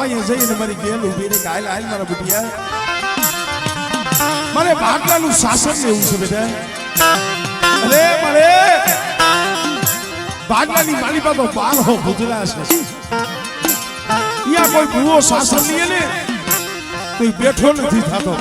પાસે જઈને મારી ગેલ ઉભી રહી હાલ હાલ મારા બુટિયા મારે ભાગલાનું શાસન લેવું છે બેટા અરે મારે ભાગલાની માલિકા તો 12 ભૂતલા છે અહીંયા કોઈ ભૂવો શાસન લઈએ ને તો બેઠો નથી થતો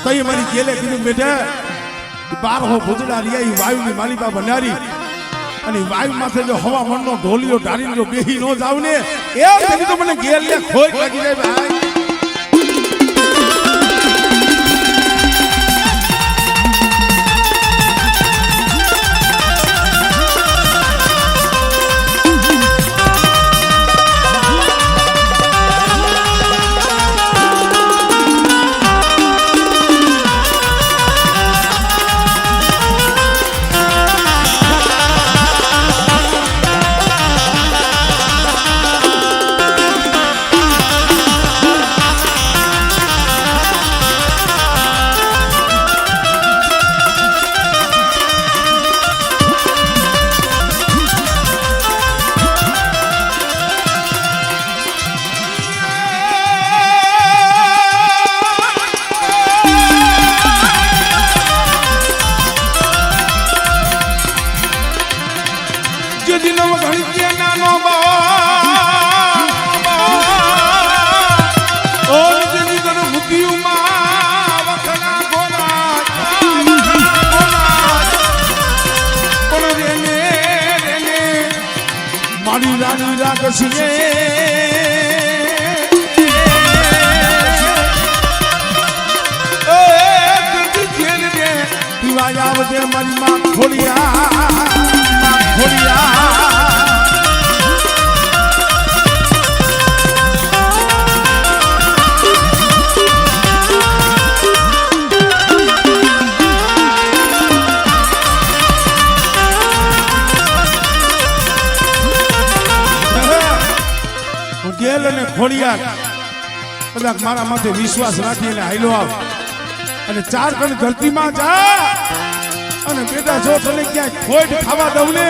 તઈ મારી ગેલે કીધું બેટા 12 ભૂતડા લઈ વાયુની માલિકા બનારી અને વાયુ માથે જો હવામાનનો ઢોલિયો ઢારીને જો બેહી નો જાવ ને એ તો મને ગેલ લે ખોટ લાગી જાય ભાઈ મારી રાની રાખશે પીવા આવજે મારી માં ખોલિયા ગેલ અને ખોડિયાર કદાચ મારા માથે વિશ્વાસ રાખીને હાઈલો આવ અને 4 કણ ધરતીમાં જા અને બેટા જો તને ક્યાંય ખોટ ખાવા દઉં ને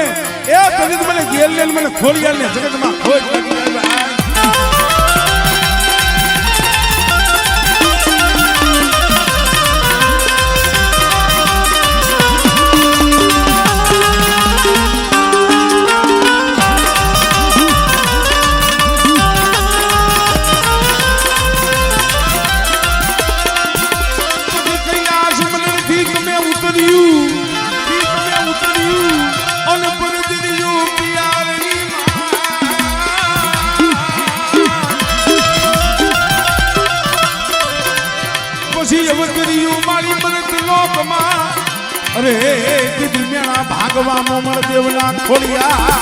એ તને મને ગેલ ને મને ખોડિયાર ને જગતમાં ખોટ લાગી જાય અરે કીધી મેણા ભાગવા મોમળ દેવના ખોડિયા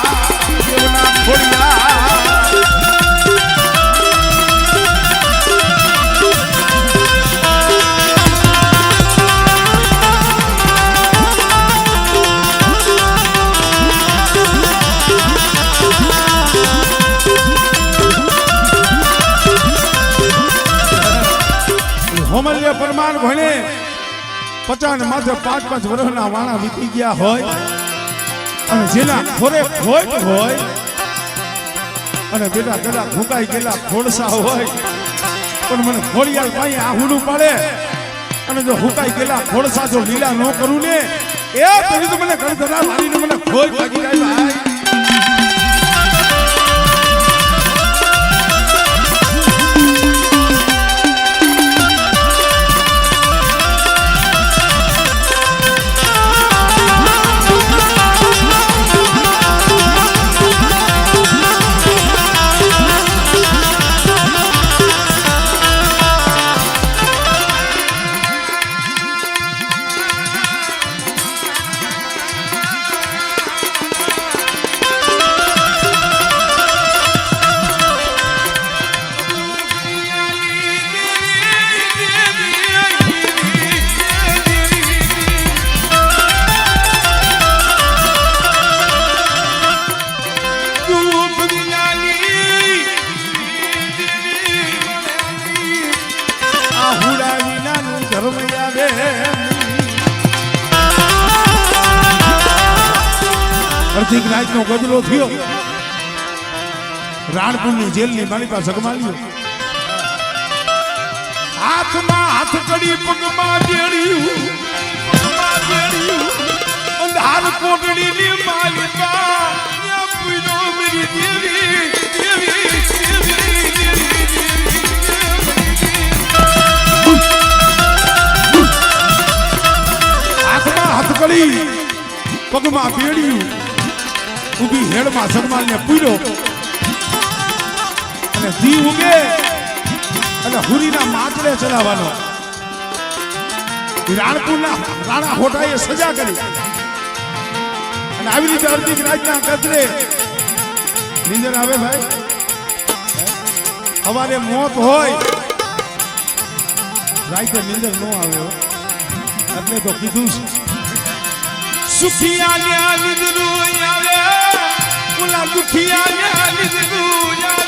હોમલ્ય પરમાર ભણે 50 ને માત્ર 5-5 વર્ષના વાણા વીતી ગયા હોય અને જેના ખોરે ખોટ હોય અને બેટા કદાચ ભૂકાઈ ગયેલા ખોડસા હોય પણ મને ખોડિયાર પાસે આહુડું પાડે અને જો હુકાઈ ગયેલા ખોડસા જો લીલા ન કરું ને એ તરી તો મને કડધરા મારીને મને ખોટ લાગી જાય ભાઈ અર્ધિક રાતનો ગજલો થયો રાણપુરની જેલની માલિકા જગમાલ્યો હાથમાં હાથ કડી પગમાં બેડ્યું અંધાર કોટડીની માલિકા પૂરો મેરી દેવી દેવી હાથમાં હાથ કડી પગમાં બેડ્યું ઊભી હેડમાં જગમાલને પૂર્યો અને દી ઉગે અને હુરીના માથડે ચલાવવાનો રાણપુરના રાણા હોટાએ સજા કરી અને આવી રીતે અર્ધિક રાજના કચરે નીંદર આવે ભાઈ સવારે મોત હોય રાતે નીંદર ન આવે એટલે તો કીધું સુખિયા નીંદરું આવે ઓલા દુખિયા નીંદરું આવે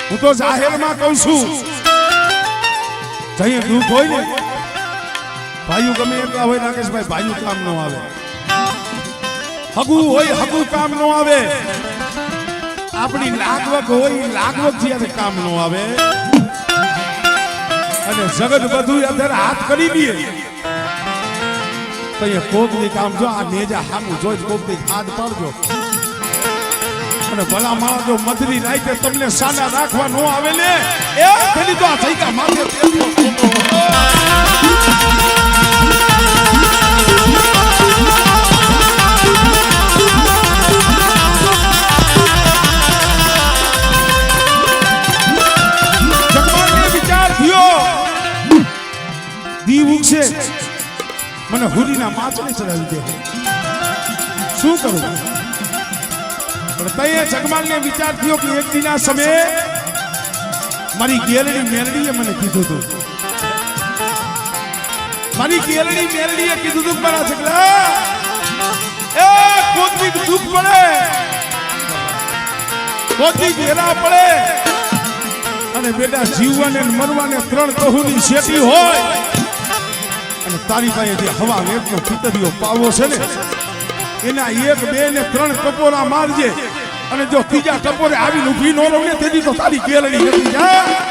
હું તો જાહેરમાં કહું છું જઈએ દુઃખ હોય ને ભાઈઓ ગમે એટલા હોય રાકેશભાઈ ભાઈઓ કામ ન આવે હગું હોય હગું કામ ન આવે આપણી લાગવક હોય લાગવક જ્યારે કામ ન આવે અને જગત બધું અત્યારે હાથ કરી દઈએ તો એ કોકની કામ જો આ નેજા હામું જોઈ કોકની હાથ પાડજો અને ભલા માણસ જો મધરી રાઈતે તમને સાના રાખવા ન આવે ને એ પેલી તો આ જઈકા માથે જગમાલને વિચાર થયો દી ઉગશે મને હુરીના માછલી ચડાવી દે શું કરું પણ તઈએ જગમાલને વિચાર થયો કે એક દિના સમયે મારી ગેલડી મેલડીએ મને કીધું હતું મારી ગેલડી મેલડીએ કીધું હતું મારા છગલા એ કોદની દુઃખ પડે કોદની ઘેરા પડે અને બેટા જીવવાને મરવાને ત્રણ કહુની શેટી હોય અને તારી પાસે જે હવા વેગનો પિતરીઓ પાવો છે ને એના એક બે ને ત્રણ ટપોરા મારજે અને જો ત્રીજા ટપોરે આવીને ઊભી ન રહે તેથી તો તારી ગેલડી હતી જા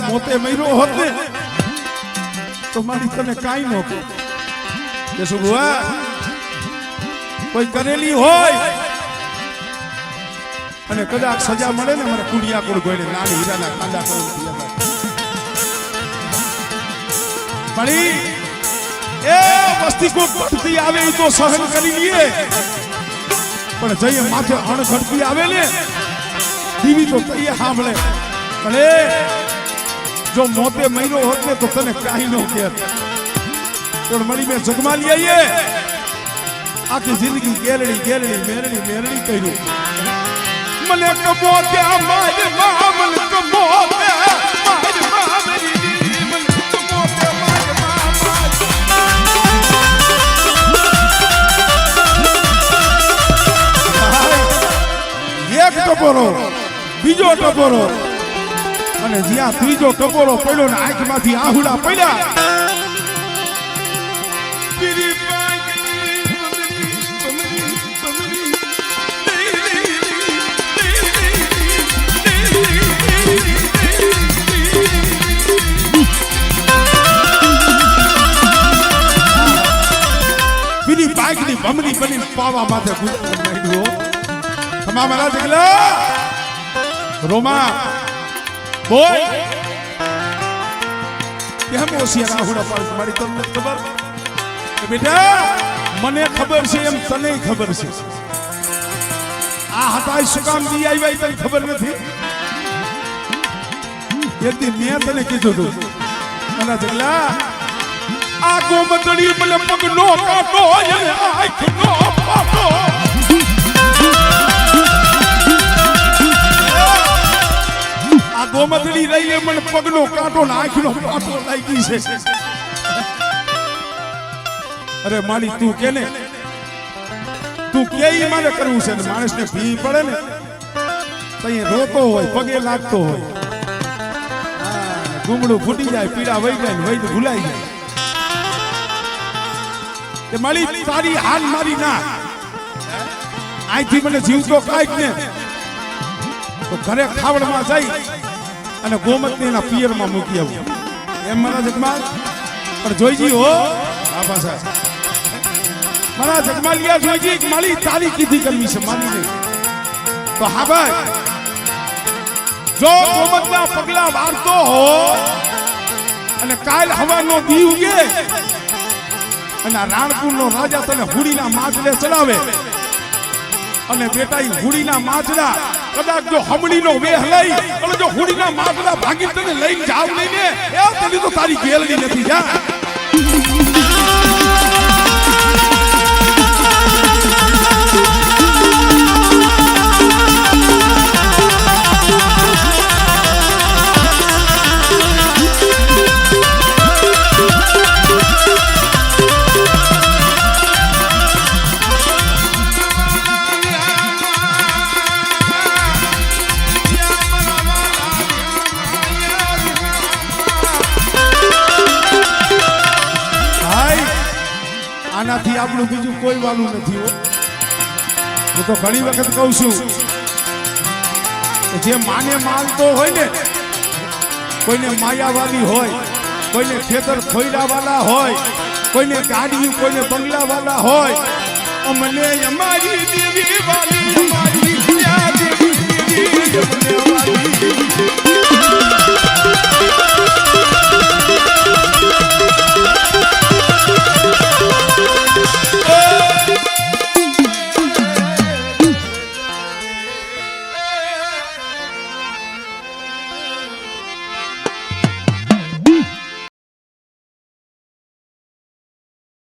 મોતે મર્યો હોત ને તો મારી તને કાઈ ન કહો કે શું કોઈ કરેલી હોય અને કદાચ સજા મળે ને મારે કુડિયા કોડ ગોઈને નાની હીરાના કાંડા કરી મળી એ વસ્તી કોટ પડતી આવે એ તો સહન કરી લઈએ પણ જઈએ માથે અણઘડતી આવે ને દીવી તો કહીએ સાંભળે ભલે જો મોતે મહિનો હોત ને તો તને કાઈ ન કે પણ મળી મેં જગમાલી આવીએ આખી જિંદગી ગેરડી ગેરડી મેરડી મેરડી કર્યું મને કમો ત્યાં માર મામલ કમો માર મામરી મને કમો ત્યાં માર મામલ એક ટપોરો બીજો ટપોરો અને જ્યાં ત્રીજો ટપોરો પડ્યો ને આંખમાંથી આહુડા પડ્યા બીજી બાઈકની ભમરી બની પાવા માથે માંડ્યો તમામ જગલા રોમા બોલ કેમ ઓસિયા રાહુડા પાડ મારી તમને ખબર બેટા મને ખબર છે એમ તને ખબર છે આ હતાય શું કામ દી આવી તને ખબર નથી એક દી મેં તને કીધું તું મને જગલા આ ગોમતડી મને પગનો કાંટો અને આંખનો પાટો આ ગોમતડી રહીને મને પગનો કાંટો ને આંખનો પાટો લાગી છે અરે માલી તું કે ને તું કે ઈ મારે કરવું છે ને માણસને ભી પડે ને તઈ રોતો હોય પગે લાગતો હોય ગુમડું ફૂટી જાય પીડા વહી જાય ને વહી ભૂલાઈ જાય કે મારી તારી હાલ મારી ના અહીંથી મને જીવતો કાંઈક ને તો ઘરે ખાવડમાં જઈ અને ગોમતને એના પિયરમાં મૂકી આવું એમ મારા જગમાલ પણ જોઈજી હો આ પાછા મારા જગમાલિયા જોઈજી મારી તારી કીધી કરવી છે મારી નહીં તો હા ભાઈ જો ગોમતના પગલા વાળતો હો અને કાલ હવાનો દી ઉગે અને રાણપુરનો રાજા તને હુડીના માછલે ચડાવે અને બેટા ઈ હુડીના માછલા કદાચ જો હમણીનો વેહ લઈ અને જો હુડીના માછલા ભાગી તને લઈને જાવ નહીં ને એ તને તો તારી ગેલડી નથી જા આનાથી આપણું બીજું કોઈ વાલું નથી હો હું તો ઘણી વખત કહું છું જે માને માનતો હોય ને કોઈને માયાવાળી હોય કોઈને ખેતર ખોયડાવાળા હોય કોઈને ગાડી કોઈને બંગલાવાળા હોય અમને અમારી દેવી વાલી અમારી